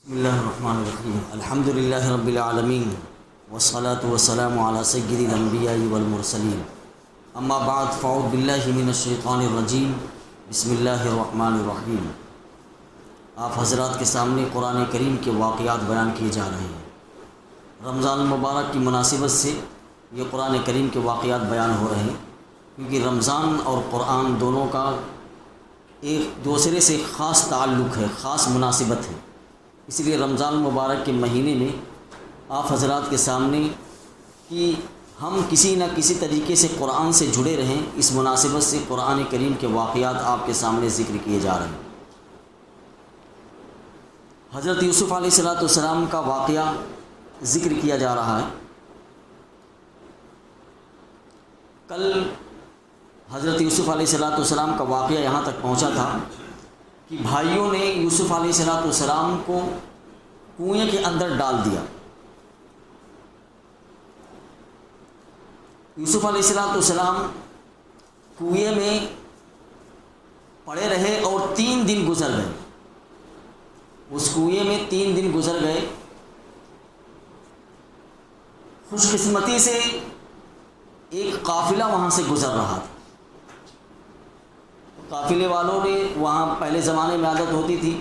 بسم اللہ الرحمن الرحیم الحمد للہ رب العالمین والصلاة والسلام علی سید الانبیاء والمرسلین اما بعد فاعوذ باللہ من الشیطان الرجیم بسم اللہ الرحمن الرحیم۔ آپ حضرات کے سامنے قرآن کریم کے واقعات بیان کیے جا رہے ہیں۔ رمضان المبارک کی مناسبت سے یہ قرآن کریم کے واقعات بیان ہو رہے ہیں، کیونکہ رمضان اور قرآن دونوں کا ایک دوسرے سے خاص تعلق ہے، خاص مناسبت ہے۔ اس لیے رمضان المبارک کے مہینے میں آپ حضرات کے سامنے کہ ہم کسی نہ کسی طریقے سے قرآن سے جڑے رہیں، اس مناسبت سے قرآن کریم کے واقعات آپ کے سامنے ذکر کیے جا رہے ہیں۔ حضرت یوسف علیہ السلام کا واقعہ ذکر کیا جا رہا ہے۔ کل حضرت یوسف علیہ السلام کا واقعہ یہاں تک پہنچا تھا کہ بھائیوں نے یوسف علیہ السلام کو کنویں کے اندر ڈال دیا۔ یوسف علیہ السلام کنویں میں پڑے رہے اور 3 دن گزر گئے۔ اس کنویں میں 3 دن گزر گئے۔ خوش قسمتی سے ایک قافلہ وہاں سے گزر رہا تھا۔ قافلے والوں نے وہاں پہلے زمانے میں عادت ہوتی تھی،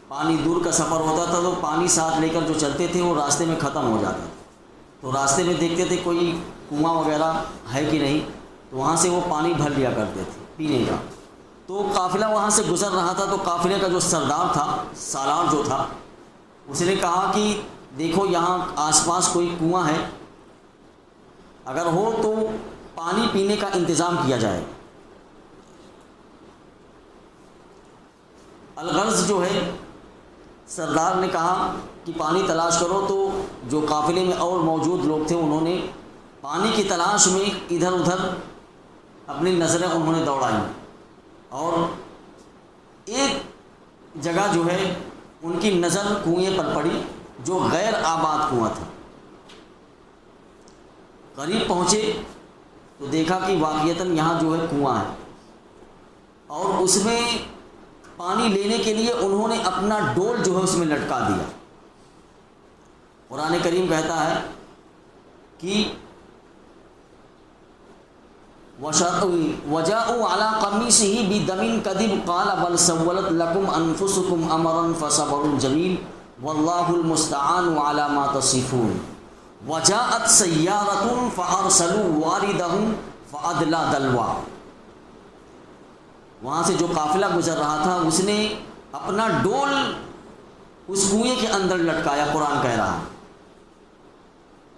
پانی دور کا سفر ہوتا تھا تو پانی ساتھ لے کر جو چلتے تھے وہ راستے میں ختم ہو جاتا تھا، تو راستے میں دیکھتے تھے کوئی کنواں وغیرہ ہے کہ نہیں، تو وہاں سے وہ پانی بھر لیا کرتے تھے پینے کا۔ تو قافلہ وہاں سے گزر رہا تھا، تو قافلے کا جو سردار تھا، سالار جو تھا، اس نے کہا کہ دیکھو یہاں آس پاس کوئی کنواں ہے، اگر ہو تو پانی پینے کا انتظام کیا جائے۔ الغرض جو ہے سردار نے کہا کہ پانی تلاش کرو، تو جو قافلے میں اور موجود لوگ تھے انہوں نے پانی کی تلاش میں ادھر ادھر اپنی نظریں انہوں نے دوڑائیں، اور ایک جگہ جو ہے ان کی نظر کنویں پر پڑی جو غیر آباد کنواں تھا۔ قریب پہنچے تو دیکھا کہ واقعتاً یہاں جو ہے کنواں ہے، اور اس میں پانی لینے کے لیے انہوں نے اپنا ڈول جو ہے اس میں لٹکا دیا۔ قرآن کریم کہتا ہے کہ وَجَاءُوا عَلَىٰ قَمِيصِهِ بِدَمٍ كَذِبٍ قَالَ بَلْ سَوَّلَتْ لَكُمْ أَنفُسُكُمْ أَمْرًا فَصَبْرٌ جَمِيلٌ وَاللَّهُ الْمُسْتَعَانُ عَلَىٰ مَا تَصِفُونَ وَجَاءَتْ سَيَّارَةٌ فَأَرْسَلُوا وَارِدَهُمْ فَأَدْلَىٰ دَلْوَىٰ۔ وہاں سے جو قافلہ گزر رہا تھا اس نے اپنا ڈول اس کنویں کے اندر لٹکایا۔ قرآن کہہ رہا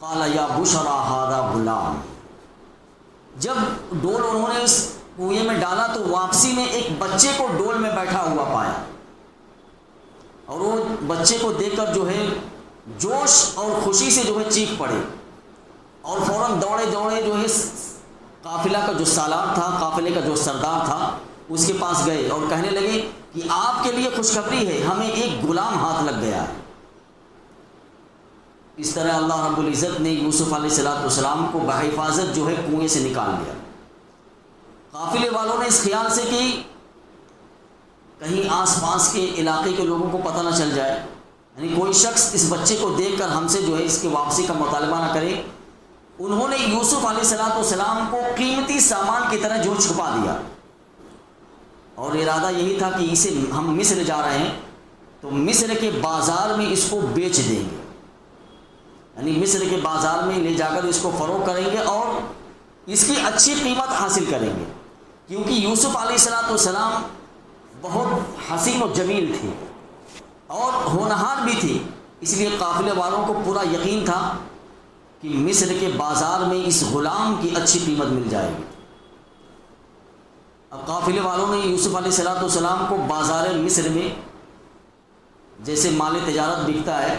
قال یا بشرا ھذا غلام۔ جب ڈول انہوں نے اس کنویں میں ڈالا تو واپسی میں ایک بچے کو ڈول میں بیٹھا ہوا پایا، اور وہ بچے کو دیکھ کر جو ہے جوش اور خوشی سے جو ہے چیخ پڑے، اور فوراً دوڑے جو ہے قافلہ کا جو سالار تھا، قافلے کا جو سردار تھا، اس کے پاس گئے اور کہنے لگے کہ آپ کے لیے خوشخبری ہے، ہمیں ایک غلام ہاتھ لگ گیا ہے۔ اس طرح اللہ رب العزت نے یوسف علیہ السلام کو بحفاظت جو ہے کنویں سے نکال لیا۔ قافلے والوں نے اس خیال سے کہ کہیں آس پاس کے علاقے کے لوگوں کو پتہ نہ چل جائے، یعنی کوئی شخص اس بچے کو دیکھ کر ہم سے جو ہے اس کی واپسی کا مطالبہ نہ کرے، انہوں نے یوسف علیہ السلام کو قیمتی سامان کی طرح جو چھپا دیا، اور ارادہ یہی تھا کہ اسے ہم مصر جا رہے ہیں تو مصر کے بازار میں اس کو بیچ دیں گے، یعنی مصر کے بازار میں لے جا کر اس کو فروخت کریں گے اور اس کی اچھی قیمت حاصل کریں گے، کیونکہ یوسف علیہ السلام بہت حسین و جمیل تھے اور ہونہار بھی تھی، اس لیے قافلے والوں کو پورا یقین تھا کہ مصر کے بازار میں اس غلام کی اچھی قیمت مل جائے گی۔ اب قافلے والوں نے یوسف علیہ السلام کو بازار مصر میں جیسے مال تجارت بکتا ہے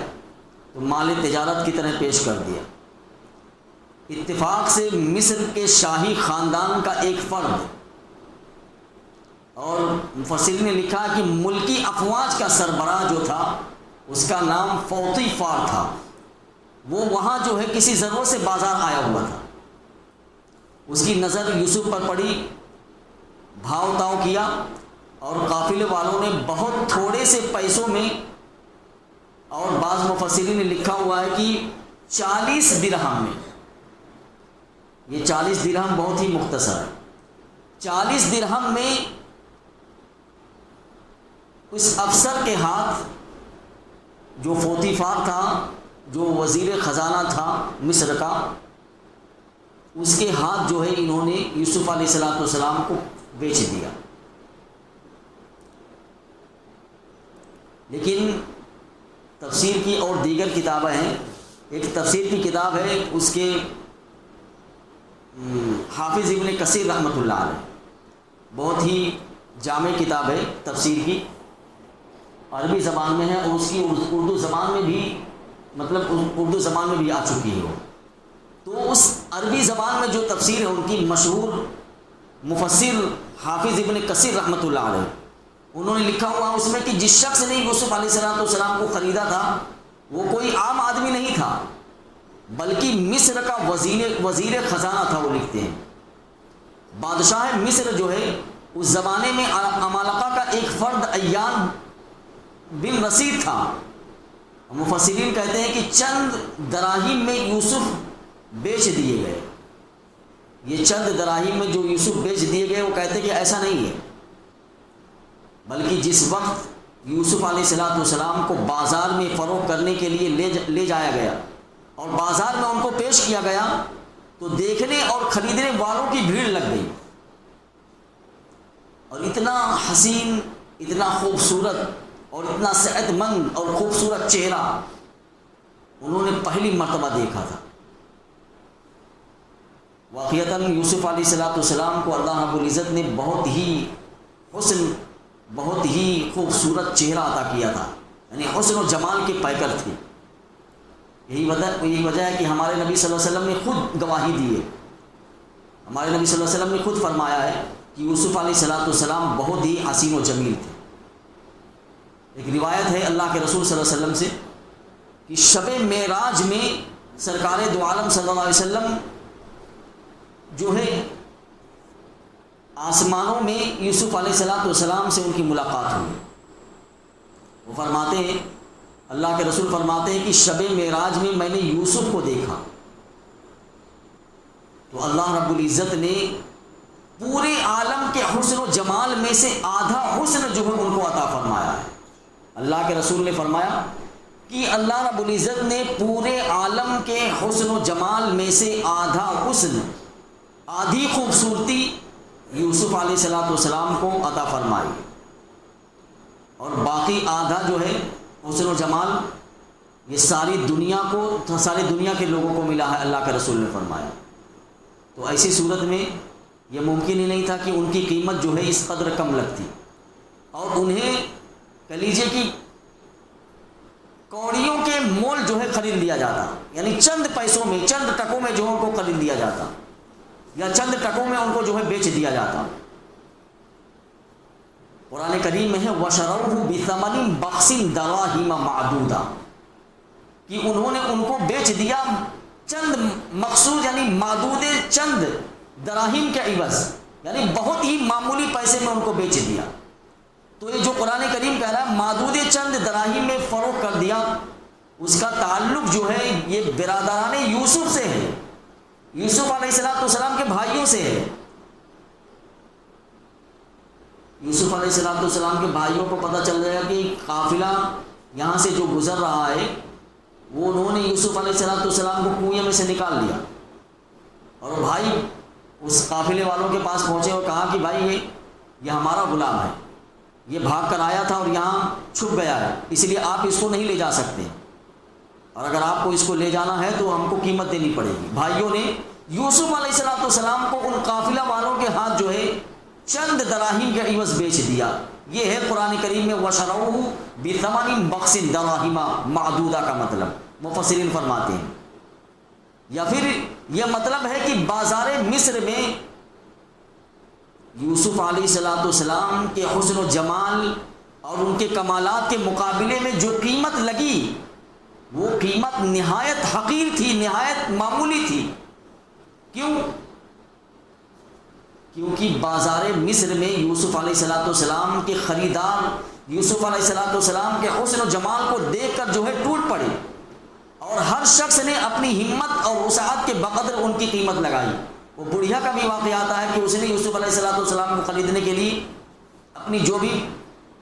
تو مال تجارت کی طرح پیش کر دیا۔ اتفاق سے مصر کے شاہی خاندان کا ایک فرد، اور مفسرین نے لکھا کہ ملکی افواج کا سربراہ جو تھا اس کا نام فوطیفار تھا، وہ وہاں جو ہے کسی ضرورت سے بازار آیا ہوا تھا۔ اس کی نظر یوسف پر پڑی، بھاؤ تاؤ کیا، اور قافلے والوں نے بہت تھوڑے سے پیسوں میں اور بعض مفسرین نے لکھا ہوا ہے کہ 40 درہم میں، یہ 40 درہم بہت ہی مختصر ہے، 40 درہم میں اس افسر کے ہاتھ، جو فوتیفار تھا، جو وزیر خزانہ تھا مصر کا، اس کے ہاتھ جو ہے انہوں نے یوسف علیہ السلام کو بیچ دیا۔ لیکن تفسیر کی اور دیگر کتابیں ہیں، ایک تفسیر کی کتاب ہے، اس کے حافظ ابن کثیر رحمۃ اللہ علیہ، بہت ہی جامع کتاب ہے تفسیر کی، عربی زبان میں ہے اور اس کی اردو زبان میں بھی، مطلب اردو زبان میں بھی آ چکی ہے وہ۔ تو اس عربی زبان میں جو تفسیر ہے ان کی مشہور مفسر حافظ ابن کثیر رحمۃ اللہ علیہ، انہوں نے لکھا ہوا اس میں کہ جس شخص نے یوسف علیہ السلام کو خریدا تھا وہ کوئی عام آدمی نہیں تھا، بلکہ مصر کا وزیر خزانہ تھا۔ وہ لکھتے ہیں بادشاہ مصر جو ہے اس زمانے میں عمالقہ کا ایک فرد ایان بن رسید تھا۔ مفسرین کہتے ہیں کہ چند دراہیم میں یوسف بیچ دیے گئے۔ یہ چند دراہیم میں جو یوسف بیچ دیے گئے، وہ کہتے ہیں کہ ایسا نہیں ہے، بلکہ جس وقت یوسف علیہ السلام کو بازار میں فروخت کرنے کے لیے لے جایا گیا اور بازار میں ان کو پیش کیا گیا تو دیکھنے اور خریدنے والوں کی بھیڑ لگ گئی، اور اتنا حسین، اتنا خوبصورت اور اتنا صحت مند اور خوبصورت چہرہ انہوں نے پہلی مرتبہ دیکھا تھا۔ واقعتاً یوسف علیہ السلام کو اللہ رب العزت نے بہت ہی حسن، بہت ہی خوبصورت چہرہ عطا کیا تھا، یعنی حسن و جمال کے پیکر تھے۔ یہی وجہ ہے کہ ہمارے نبی صلی اللہ علیہ وسلم نے خود گواہی دی ہے، ہمارے نبی صلی اللہ علیہ وسلم نے خود فرمایا ہے کہ یوسف علیہ السلام بہت ہی حسین و جمیل تھے۔ ایک روایت ہے اللہ کے رسول صلی اللہ علیہ وسلم سے کہ شب معراج میں سرکار دو عالم صلی اللہ علیہ وسلم جو ہے آسمانوں میں یوسف علیہ السلام سے ان کی ملاقات ہوئی۔ وہ فرماتے ہیں، اللہ کے رسول فرماتے ہیں کہ شب معراج میں میں نے یوسف کو دیکھا تو اللہ رب العزت نے پورے عالم کے حسن و جمال میں سے آدھا حسن جو ہے ان کو عطا فرمایا ہے۔ اللہ کے رسول نے فرمایا کہ اللہ رب العزت نے پورے عالم کے حسن و جمال میں سے آدھا حسن، آدھی خوبصورتی یوسف علیہ السلام کو عطا فرمائی، اور باقی آدھا جو ہے حسن و جمال یہ ساری دنیا کے لوگوں کو ملا ہے، اللہ کے رسول نے فرمایا۔ تو ایسی صورت میں یہ ممکن ہی نہیں تھا کہ ان کی قیمت جو ہے اس قدر کم لگتی، اور انہیں کلیجے کی کوڑیوں کے مول جو ہے خرید لیا جاتا، یعنی چند پیسوں میں، چند ٹکوں میں جو ان کو خرید لیا جاتا، یا چند ٹکوں میں ان کو جو ہے بیچ دیا جاتا۔ قرآن کریم میں ہے وَشَرَوْهُ بِثَمَنٍ بَخْسٍ دَرَاهِمَ مَعْدُودَةٍ، کہ انہوں نے ان کو بیچ دیا چند مخصوص، یعنی معدود چند دراہیم کے عوض، یعنی بہت ہی معمولی پیسے میں ان کو بیچ دیا۔ تو یہ جو قرآن کریم کہہ رہا ہے معدود چند دراہیم میں فروخت کر دیا، اس کا تعلق جو ہے یہ برادران یوسف سے ہے، یوسف علیہ السلام کے بھائیوں سے ہے۔ یوسف علیہ السلام کے بھائیوں کو پتہ چل جائے گا کہ قافلہ یہاں سے جو گزر رہا ہے وہ انہوں نے یوسف علیہ السلام کو کنویں میں سے نکال لیا، اور وہ بھائی اس قافلے والوں کے پاس پہنچے اور کہا کہ بھائی یہ ہمارا غلام ہے، یہ بھاگ کر آیا تھا اور یہاں چھپ گیا ہے، اس لیے آپ اس کو نہیں لے جا سکتے، اور اگر آپ کو اس کو لے جانا ہے تو ہم کو قیمت دینی پڑے گی۔ بھائیوں نے یوسف علیہ السلام کو ان قافلہ والوں کے ہاتھ جو ہے چند دراہیم کے عوض بیچ دیا۔ یہ ہے قرآن کریم میں وَشَرَوْهُ بِثَمَنٍ بَخْسٍ دَرَاهِمَ مَعْدُودَةٍ کا مطلب مفسرین فرماتے ہیں، یا پھر یہ مطلب ہے کہ بازار مصر میں یوسف علیہ السلام کے حسن و جمال اور ان کے کمالات کے مقابلے میں جو قیمت لگی وہ قیمت نہایت حقیر تھی، نہایت معمولی تھی۔ کیونکہ بازار مصر میں یوسف علیہ السلام کے خریدار یوسف علیہ السلام کے حسن و جمال کو دیکھ کر جو ہے ٹوٹ پڑے، اور ہر شخص نے اپنی ہمت اور وسعت کے بقدر ان کی قیمت لگائی۔ وہ بڑھیا کا بھی واقعہ آتا ہے کہ اس نے یوسف علیہ السلام کو خریدنے کے لیے اپنی جو بھی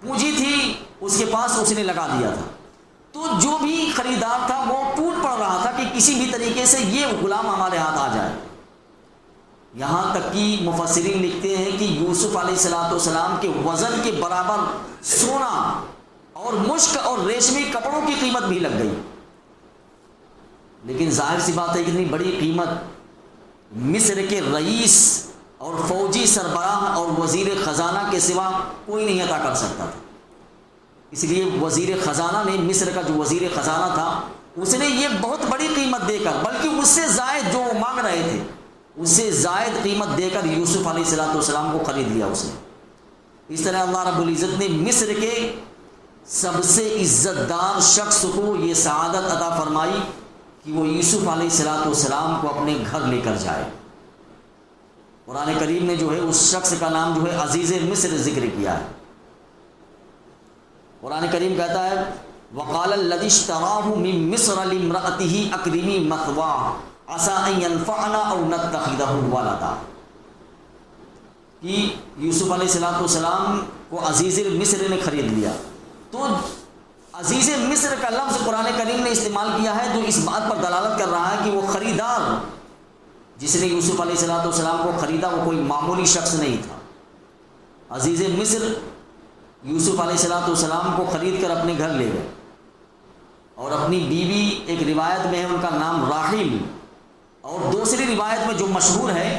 پونجی تھی اس کے پاس اس نے لگا دیا تھا، تو جو بھی خریدار تھا وہ ٹوٹ پڑ رہا تھا کہ کسی بھی طریقے سے یہ غلام ہمارے ہاتھ آ جائے۔ یہاں تک کہ مفسرین لکھتے ہیں کہ یوسف علیہ السلام کے وزن کے برابر سونا اور مشک اور ریشمی کپڑوں کی قیمت بھی لگ گئی، لیکن ظاہر سی بات ہے کہ اتنی بڑی قیمت مصر کے رئیس اور فوجی سربراہ اور وزیر خزانہ کے سوا کوئی نہیں عطا کر سکتا تھا۔ اس لیے وزیر خزانہ نے، مصر کا جو وزیر خزانہ تھا، اس نے یہ بہت بڑی قیمت دے کر، بلکہ اس سے زائد جو وہ مانگ رہے تھے اس سے زائد قیمت دے کر یوسف علیہ السلام کو خرید لیا اس نے۔ اس طرح اللہ رب العزت نے مصر کے سب سے عزت دار شخص کو یہ سعادت عطا فرمائی کہ وہ یوسف علیہ السلام کو اپنے گھر لے کر جائے۔ قرآن کریم نے جو ہے اس شخص کا نام جو ہے عزیز مصر ذکر کیا ہے۔ قرآن کریم کہتا ہے وَقَالَ الَّذِي اشْتَرَاهُ مِن مِّصْرَ لِامْرَأَتِهِ أَكْرِمِي مَثْوَاهُ عَسَىٰ أَن يَنفَعَنَا أَوْ نَتَّخِذَهُ وَلَدًا، کہ یوسف علیہ السلام کو عزیز مصر نے خرید لیا۔ تو عزیز مصر کا لفظ قرآن کریم نے استعمال کیا ہے جو اس بات پر دلالت کر رہا ہے کہ وہ خریدار جس نے یوسف علیہ السلام کو خریدا وہ کوئی معمولی شخص نہیں تھا۔ عزیز مصر یوسف علیہ السلام کو خرید کر اپنے گھر لے گئے، اور اپنی بیوی، ایک روایت میں ہے ان کا نام راحیل، اور دوسری روایت میں جو مشہور ہے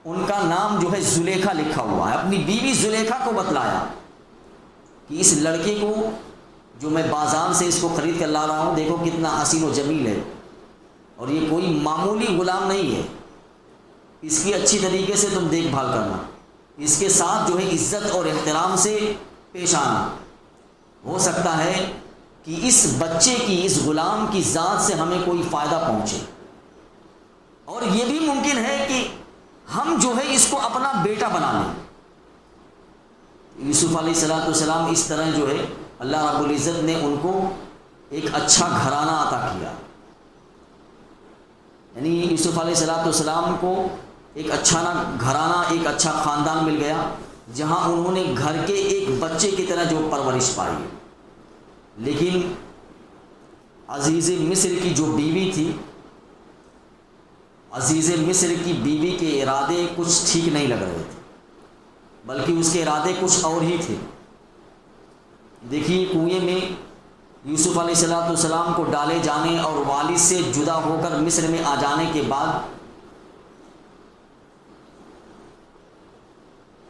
ان کا نام جو ہے زلیخا لکھا ہوا ہے۔ اپنی بیوی زلیخا کو بتلایا کہ اس لڑکے کو جو میں بازار سے اس کو خرید کر لا رہا ہوں، دیکھو کتنا حسین و جمیل ہے، اور یہ کوئی معمولی غلام نہیں ہے، اس کی اچھی طریقے سے تم دیکھ بھال کرنا، اس کے ساتھ جو ہے عزت اور احترام سے پیش آنا۔ ہو سکتا ہے کہ اس بچے کی، اس غلام کی ذات سے ہمیں کوئی فائدہ پہنچے، اور یہ بھی ممکن ہے کہ ہم جو ہے اس کو اپنا بیٹا بنا لیں۔ یوسف علیہ السلام اس طرح جو ہے اللہ رب العزت نے ان کو ایک اچھا گھرانہ عطا کیا، یعنی یوسف علیہ السلام کو ایک اچھا گھرانہ، ایک اچھا خاندان مل گیا جہاں انہوں نے گھر کے ایک بچے کی طرح جو پرورش پائی۔ لیکن عزیز مصر کی جو بیوی تھی، عزیز مصر کی بیوی کے ارادے کچھ ٹھیک نہیں لگ رہے تھے، بلکہ اس کے ارادے کچھ اور ہی تھے۔ دیکھیے کنویں میں یوسف علیہ السلام کو ڈالے جانے اور والد سے جدا ہو کر مصر میں آ جانے کے بعد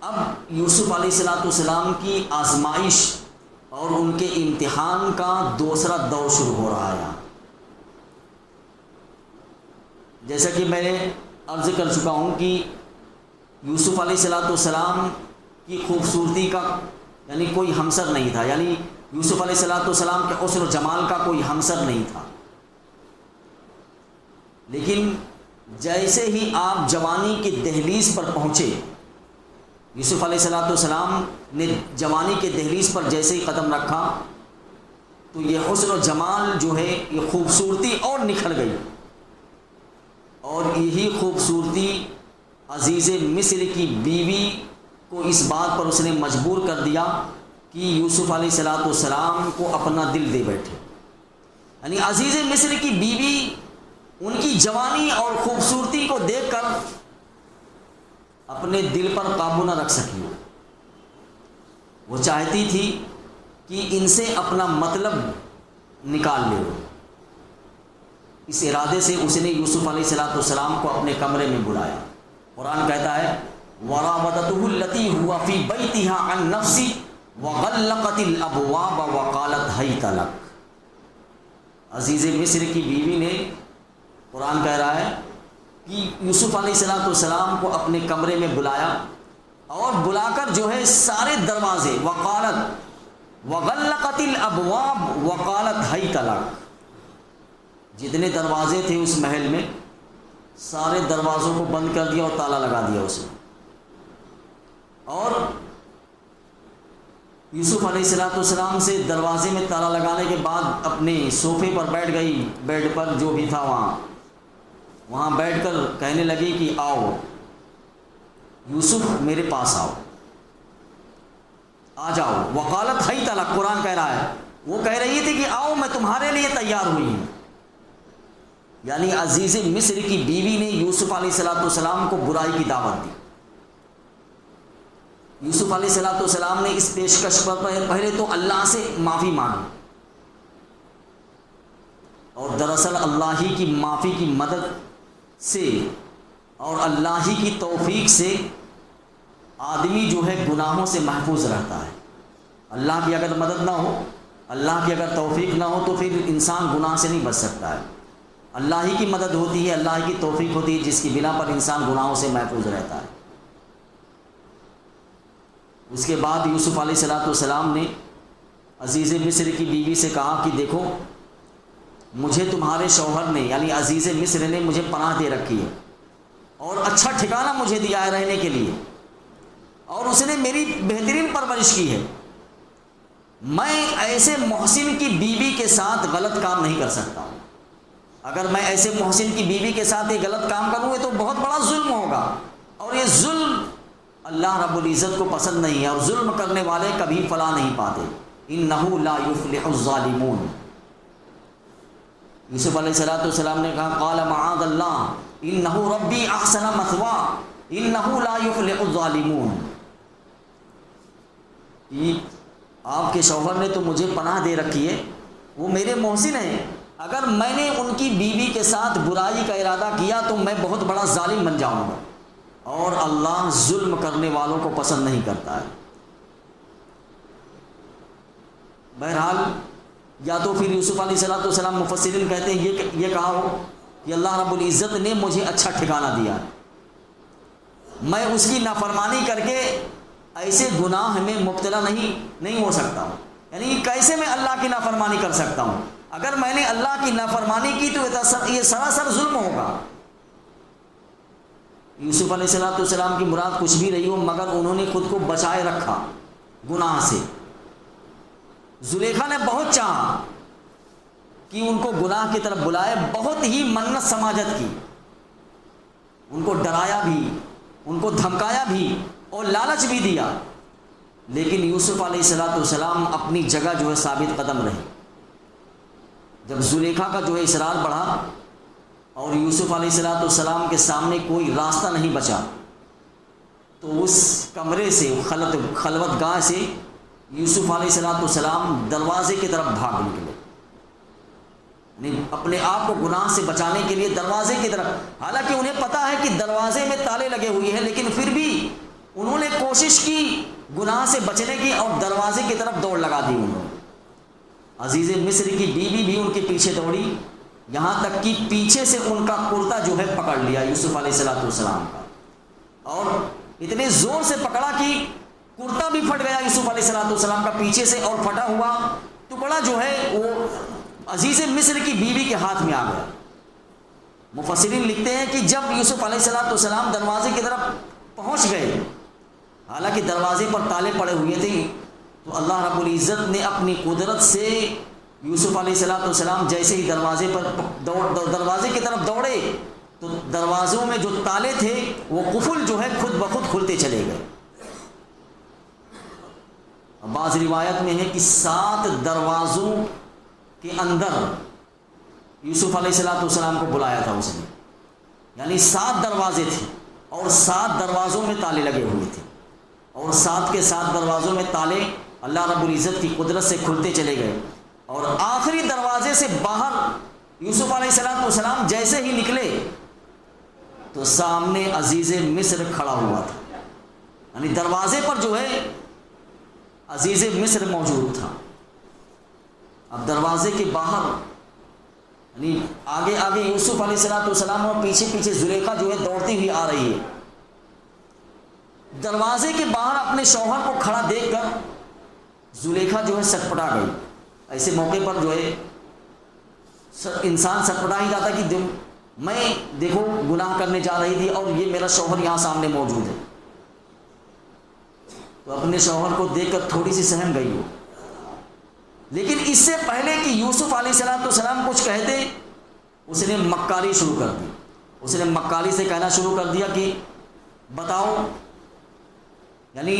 اب یوسف علیہ السلام کی آزمائش اور ان کے امتحان کا دوسرا دور شروع ہو رہا ہے۔ جیسا کہ میں نے عرض کر چکا ہوں کہ یوسف علیہ السلام کی خوبصورتی کا یعنی کوئی ہمسر نہیں تھا، یعنی یوسف علیہ السلام کے حسن و جمال کا کوئی ہمسر نہیں تھا۔ لیکن جیسے ہی آپ جوانی کی دہلیز پر پہنچے، یوسف علیہ السلام نے جوانی کے دہلیز پر جیسے ہی قدم رکھا تو یہ حسن و جمال جو ہے، یہ خوبصورتی اور نکھر گئی، اور یہی خوبصورتی عزیز مصر کی بیوی کو اس بات پر اس نے مجبور کر دیا کہ یوسف علیہ السلام کو اپنا دل دے بیٹھے۔ یعنی عزیز مصر کی بیوی ان کی جوانی اور خوبصورتی کو دیکھ کر اپنے دل پر قابو نہ رکھ سکی، وہ چاہتی تھی کہ ان سے اپنا مطلب نکال لے۔ اس ارادے سے اس نے یوسف علیہ السلام کو اپنے کمرے میں بلایا۔ قرآن کہتا ہے وَرَاوَدَتُهُ الَّتِي هُوَ فِي بَيْتِهَا عَن نَفْسِهِ وَغَلَّقَتِ الْأَبْوَابَ وَقَالَتْ هَيْتَ لَكَ۔ عزیز مصر کی بیوی نے، قرآن کہہ رہا ہے کہ یوسف علیہ السلام کو اپنے کمرے میں بلایا، اور بلا کر جو ہے سارے دروازے، وَغَلَّقَتِ الْأَبْوَابَ وَقَالَتْ هَيْتَ لَكَ، جتنے دروازے تھے اس محل میں سارے دروازوں کو بند کر دیا اور تالا لگا دیا اسے، اور یوسف علیہ السلام سے دروازے میں تالا لگانے کے بعد اپنے صوفے پر بیٹھ گئی، بیڈ پر جو بھی تھا وہاں بیٹھ کر کہنے لگی کہ آؤ یوسف میرے پاس آؤ، آ جاؤ۔ وقالت حیت لک، قرآن کہہ رہا ہے وہ کہہ رہی تھی کہ آؤ میں تمہارے لیے تیار ہوئی ہوں۔ یعنی عزیز مصر کی بیوی نے یوسف علیہ السلام کو برائی کی دعوت دی۔ یوسف علیہ السلام نے اس پیشکش پر پہلے تو اللہ سے معافی مانگی، اور دراصل اللہ ہی کی معافی کی مدد سے اور اللہ ہی کی توفیق سے آدمی جو ہے گناہوں سے محفوظ رہتا ہے۔ اللہ کی اگر مدد نہ ہو، اللہ کی اگر توفیق نہ ہو تو پھر انسان گناہ سے نہیں بچ سکتا ہے۔ اللہ ہی کی مدد ہوتی ہے، اللہ ہی کی توفیق ہوتی ہے، جس کی بنا پر انسان گناہوں سے محفوظ رہتا ہے۔ اس کے بعد یوسف علیہ السلام نے عزیز مصر کی بیوی سے کہا کہ دیکھو مجھے تمہارے شوہر نے یعنی عزیز مصر نے مجھے پناہ دے رکھی ہے اور اچھا ٹھکانہ مجھے دیا ہے رہنے کے لیے، اور اس نے میری بہترین پرورش کی ہے۔ میں ایسے محسن کی بیوی کے ساتھ غلط کام نہیں کر سکتا ہوں۔ اگر میں ایسے محسن کی بیوی کے ساتھ یہ غلط کام کروں گا تو بہت بڑا ظلم ہوگا، اور یہ ظلم اللہ رب العزت کو پسند نہیں ہے، اور ظلم کرنے والے کبھی فلاح نہیں پاتے۔ انہ لا یفلح الظالمون۔ یوسف علیہ السلام نے کہا قال معاذ اللہ انہ ربی احسن مثواہ انہ لا یفلح الظالمون۔ آپ کے شوہر نے تو مجھے پناہ دے رکھی ہے، وہ میرے محسن ہیں، اگر میں نے ان کی بیوی کے ساتھ برائی کا ارادہ کیا تو میں بہت بڑا ظالم بن جاؤں گا، اور اللہ ظلم کرنے والوں کو پسند نہیں کرتا ہے۔ بہرحال یا تو پھر یوسف علیہ السلام مفسرین کہتے ہیں یہ کہا ہو کہ اللہ رب العزت نے مجھے اچھا ٹھکانہ دیا ہے، میں اس کی نافرمانی کر کے ایسے گناہ میں مبتلا نہیں ہو سکتا ہوں، یعنی کیسے میں اللہ کی نافرمانی کر سکتا ہوں؟ اگر میں نے اللہ کی نافرمانی کی تو یہ سراسر ظلم ہوگا۔ یوسف علیہ السلام کی مراد کچھ بھی رہی ہو، مگر انہوں نے خود کو بچائے رکھا گناہ سے۔ زلیخا نے بہت چاہا کہ ان کو گناہ کی طرف بلائے، بہت ہی منت سماجت کی، ان کو ڈرایا بھی، ان کو دھمکایا بھی اور لالچ بھی دیا، لیکن یوسف علیہ السلام اپنی جگہ جو ہے ثابت قدم رہے۔ جب زلیخا کا جو ہے اصرار بڑھا اور یوسف علیہ السلام کے سامنے کوئی راستہ نہیں بچا، تو اس کمرے سے خلوت گاہ سے یوسف علیہ السلام دروازے کی طرف بھاگ نکلے، یعنی اپنے آپ کو گناہ سے بچانے کے لیے دروازے کی طرف، حالانکہ انہیں پتہ ہے کہ دروازے میں تالے لگے ہوئے ہیں، لیکن پھر بھی انہوں نے کوشش کی گناہ سے بچنے کی اور دروازے کی طرف دوڑ لگا دی انہوں نے۔ عزیز مصر کی بیوی بھی ان کے پیچھے دوڑی، یہاں تک کہ پیچھے سے ان کا کرتا جو ہے پکڑ لیا یوسف علیہ السلام کا، اور اتنے زور سے پکڑا کہ کرتا بھی پھٹ گیا یوسف علیہ السلام کا پیچھے سے، اور پھٹا ہوا ٹکڑا جو ہے وہ عزیز مصر کی بیوی کے ہاتھ میں آ گیا۔ مفسرین لکھتے ہیں کہ جب یوسف علیہ السلام دروازے کی طرف پہنچ گئے، حالانکہ دروازے پر تالے پڑے ہوئے تھے، تو اللہ رب العزت نے اپنی قدرت سے یوسف علیہ السلام جیسے ہی دروازے کی طرف دوڑے تو دروازوں میں جو تالے تھے وہ قفل جو ہے خود بخود کھلتے چلے گئے۔ بعض روایت میں ہے کہ 7 دروازوں کے اندر یوسف علیہ السلام کو بلایا تھا اس نے، یعنی 7 دروازے تھے اور 7 دروازوں میں تالے لگے ہوئے تھے، اور 7 کے 7 دروازوں میں تالے اللہ رب العزت کی قدرت سے کھلتے چلے گئے، اور آخری دروازے سے باہر یوسف علیہ السلام جیسے ہی نکلے تو سامنے عزیز مصر کھڑا ہوا تھا، یعنی دروازے پر جو ہے عزیز مصر موجود تھا۔ اب دروازے کے باہر یعنی آگے آگے یوسف علیہ السلام اور پیچھے پیچھے زلیخا جو ہے دوڑتی ہوئی آ رہی ہے۔ دروازے کے باہر اپنے شوہر کو کھڑا دیکھ کر زلیخا جو ہے سٹپٹا گئی۔ ایسے موقع پر جو ہے انسان سٹپٹا ہی جاتا کہ میں دیکھو گناہ کرنے جا رہی تھی اور یہ میرا شوہر یہاں سامنے موجود ہے۔ تو اپنے شوہر کو دیکھ کر تھوڑی سی سہم گئی وہ، لیکن اس سے پہلے کہ یوسف علیہ السلام کچھ کہتے اس نے مکاری شروع کر دی. اس نے مکاری سے کہنا شروع کر دیا کہ بتاؤ، یعنی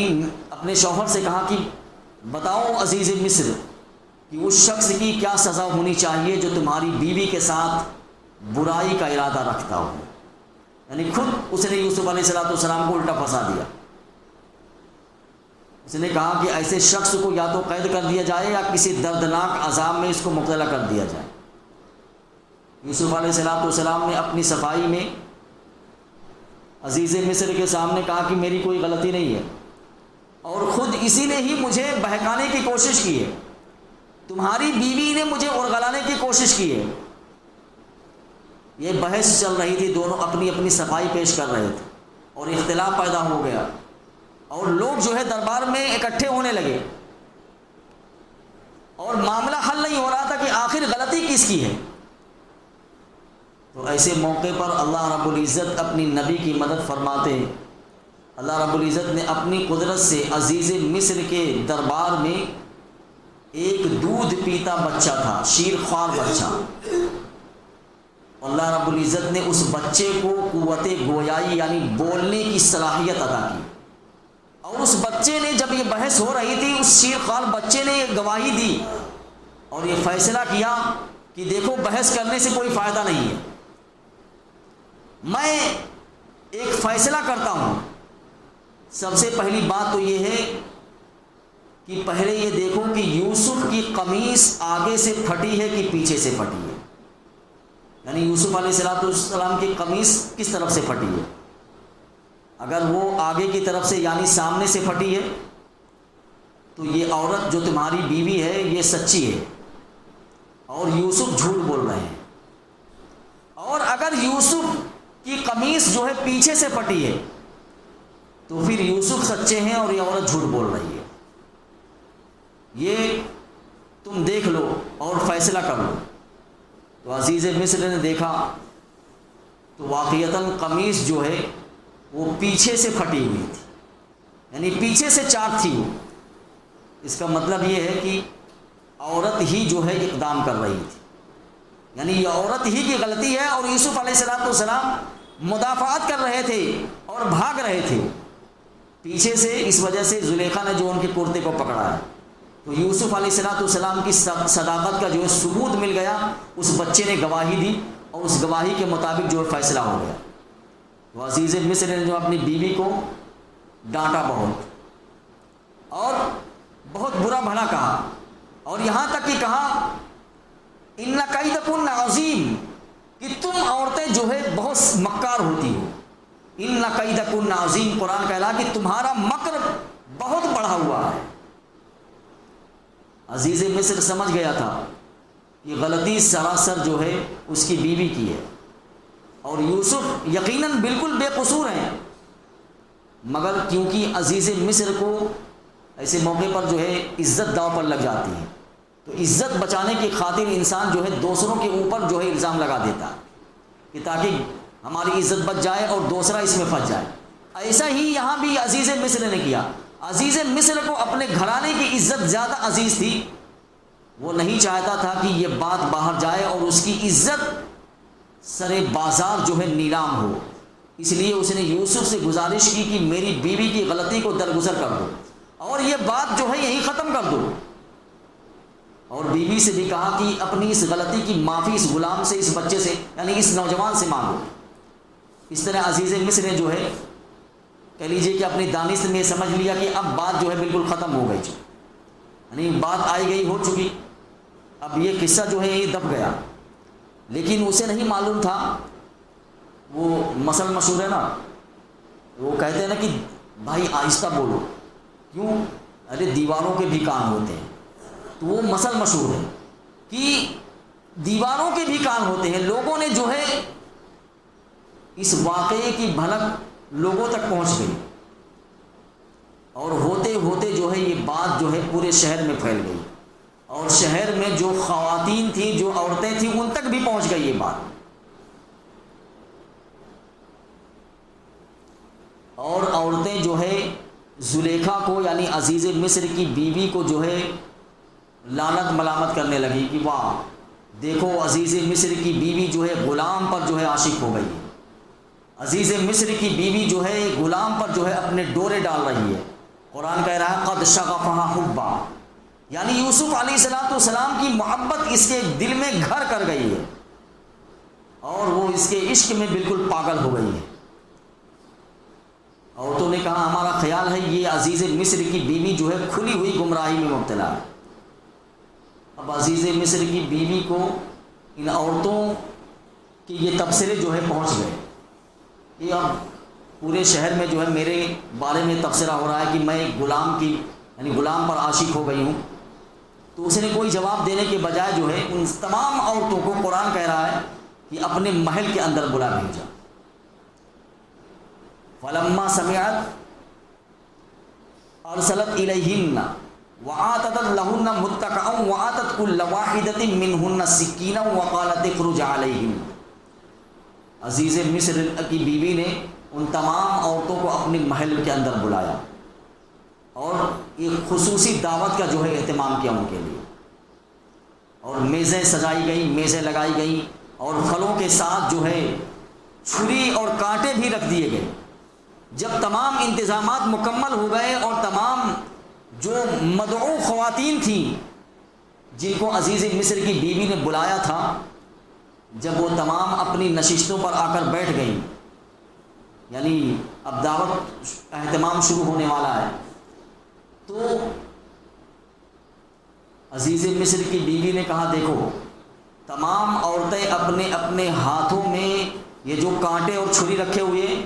اپنے شوہر سے کہا کہ بتاؤ عزیز مصر کہ اس شخص کی کیا سزا ہونی چاہیے جو تمہاری بیوی کے ساتھ برائی کا ارادہ رکھتا ہو. یعنی خود اس نے یوسف علیہ السلام کو الٹا پھنسا دیا. اس نے کہا کہ ایسے شخص کو یا تو قید کر دیا جائے یا کسی دردناک عذاب میں اس کو مبتلا کر دیا جائے. یوسف علیہ السلام نے اپنی صفائی میں عزیز مصر کے سامنے کہا کہ میری کوئی غلطی نہیں ہے، اور خود اسی نے ہی مجھے بہکانے کی کوشش کی ہے، تمہاری بیوی نے مجھے اورغلانے کی کوشش کی ہے. یہ بحث چل رہی تھی، دونوں اپنی اپنی صفائی پیش کر رہے تھے اور اختلاف پیدا ہو گیا، اور لوگ جو ہے دربار میں اکٹھے ہونے لگے اور معاملہ حل نہیں ہو رہا تھا کہ آخر غلطی کس کی ہے. تو ایسے موقع پر اللہ رب العزت اپنی نبی کی مدد فرماتے ہیں. اللہ رب العزت نے اپنی قدرت سے عزیز مصر کے دربار میں ایک دودھ پیتا بچہ تھا، شیر خوار بچہ. اللہ رب العزت نے اس بچے کو قوت گویائی یعنی بولنے کی صلاحیت عطا کی، اور اس بچے نے جب یہ بحث ہو رہی تھی اس شیر خوار بچے نے یہ گواہی دی اور یہ فیصلہ کیا کہ دیکھو بحث کرنے سے کوئی فائدہ نہیں ہے، میں ایک فیصلہ کرتا ہوں. سب سے پہلی بات تو یہ ہے کہ پہلے یہ دیکھو کہ یوسف کی قمیص آگے سے پھٹی ہے کہ پیچھے سے پھٹی ہے. یعنی یوسف علیہ السلام کی قمیص کس طرف سے پھٹی ہے؟ اگر وہ آگے کی طرف سے یعنی سامنے سے پھٹی ہے تو یہ عورت جو تمہاری بیوی ہے یہ سچی ہے اور یوسف جھوٹ بول رہے ہیں. اور اگر یوسف کی قمیص جو ہے پیچھے سے پھٹی ہے تو پھر یوسف سچے ہیں اور یہ عورت جھوٹ بول رہی ہے. یہ تم دیکھ لو اور فیصلہ کر لو. تو عزیز مصر نے دیکھا تو واقعتاً قمیص جو ہے وہ پیچھے سے پھٹی ہوئی تھی، یعنی پیچھے سے چاک تھی وہ. اس کا مطلب یہ ہے کہ عورت ہی جو ہے اقدام کر رہی تھی، یعنی یہ عورت ہی کی غلطی ہے، اور یوسف علیہ السلام مدافعات کر رہے تھے اور بھاگ رہے تھے پیچھے سے. اس وجہ سے زلیخا نے جو ان کے کرتے کو پکڑا ہے تو یوسف علیہ السلام کی صداقت کا جو ہے ثبوت مل گیا. اس بچے نے گواہی دی اور اس گواہی کے مطابق جو ہے فیصلہ ہو گیا. تو عزیز مصر نے جو اپنی بیوی کو ڈانٹا بہت اور بہت برا بھلا کہا، اور یہاں تک کہ کہا ان کیدکن عظیم، کہ تم عورتیں جو ہے بہت مکار ہوتی ہو. ان کیدکن عظیم، قرآن کہلا کہ تمہارا مکر بہت بڑھا ہوا ہے. عزیز مصر سمجھ گیا تھا کہ غلطی سراسر جو ہے اس کی بیوی کی ہے، اور یوسف یقیناً بالکل بے قصور ہیں، مگر کیونکہ عزیز مصر کو ایسے موقع پر جو ہے عزت داؤ پر لگ جاتی ہے، تو عزت بچانے کی خاطر انسان جو ہے دوسروں کے اوپر جو ہے الزام لگا دیتا ہے کہ تاکہ ہماری عزت بچ جائے اور دوسرا اس میں پھنس جائے. ایسا ہی یہاں بھی عزیز مصر نے کیا. عزیز مصر کو اپنے گھرانے کی عزت زیادہ عزیز تھی، وہ نہیں چاہتا تھا کہ یہ بات باہر جائے اور اس کی عزت سرے بازار جو ہے نیلام ہو. اس لیے اس نے یوسف سے گزارش کی کہ میری بیوی کی غلطی کو درگزر کر دو اور یہ بات جو ہے یہی ختم کر دو. اور بیوی سے بھی کہا کہ اپنی اس غلطی کی معافی اس غلام سے، اس بچے سے، یعنی اس نوجوان سے مانگو. اس طرح عزیز مصر نے جو ہے کہہ لیجیے کہ اپنی دانش میں سمجھ لیا کہ اب بات جو ہے بالکل ختم ہو گئی، یعنی بات آئی گئی ہو چکی، اب یہ قصہ جو ہے یہ دب گیا. لیکن اسے نہیں معلوم تھا، وہ مثل مشہور ہے نا، وہ کہتے ہیں نا کہ بھائی آہستہ بولو، کیوں؟ ارے دیواروں کے بھی کان ہوتے ہیں. تو وہ مثل مشہور ہے کہ دیواروں کے بھی کان ہوتے ہیں. لوگوں نے جو ہے اس واقعے کی بھنک لوگوں تک پہنچ گئی اور ہوتے ہوتے جو ہے یہ بات جو ہے پورے شہر میں پھیل گئی، اور شہر میں جو خواتین تھیں، جو عورتیں تھیں، ان تک بھی پہنچ گئی یہ بات. اور عورتیں جو ہے زلیخا کو یعنی عزیز مصر کی بیوی کو جو ہے لعنت ملامت کرنے لگی کہ واہ دیکھو عزیز مصر کی بیوی جو ہے غلام پر جو ہے عاشق ہو گئی ہے، عزیز مصر کی بیوی جو ہے غلام پر جو ہے اپنے ڈورے ڈال رہی ہے۔ قرآن کہہ رہا ہے قد شغفها حبا، یعنی یوسف علیہ السلام کی محبت اس کے دل میں گھر کر گئی ہے اور وہ اس کے عشق میں بالکل پاگل ہو گئی ہے۔ عورتوں نے کہا ہمارا خیال ہے یہ عزیز مصر کی بیوی جو ہے کھلی ہوئی گمراہی میں مبتلا ہے۔ اب عزیز مصر کی بیوی کو ان عورتوں کے یہ تبصرے جو ہے پہنچ گئے کہ اب پورے شہر میں جو ہے میرے بارے میں تبصرہ ہو رہا ہے کہ میں غلام کی یعنی غلام پر عاشق ہو گئی ہوں۔ تو اس نے کوئی جواب دینے کے بجائے جو ہے ان تمام عورتوں کو قرآن کہہ رہا ہے کہ اپنے محل کے اندر بلا بھیجا۔ فلما سمعت ارسلت الیہن وآتت لہن متکئا وآتت کل واحدۃ منہن سکینا وقالت اخرج علیہن۔ عزیز مصر کی بیوی نے ان تمام عورتوں کو اپنے محل کے اندر بلایا اور ایک خصوصی دعوت کا جو ہے اہتمام کیا ان کے لیے، اور میزیں سجائی گئیں، میزیں لگائی گئیں اور پھلوں کے ساتھ جو ہے چھری اور کانٹے بھی رکھ دیے گئے۔ جب تمام انتظامات مکمل ہو گئے اور تمام جو مدعو خواتین تھیں جن کو عزیز مصر کی بیوی نے بلایا تھا، جب وہ تمام اپنی نشستوں پر آ کر بیٹھ گئیں، یعنی اب دعوت اہتمام شروع ہونے والا ہے، تو عزیز مصر کی بیوی نے کہا دیکھو تمام عورتیں اپنے اپنے ہاتھوں میں یہ جو کانٹے اور چھری رکھے ہوئے،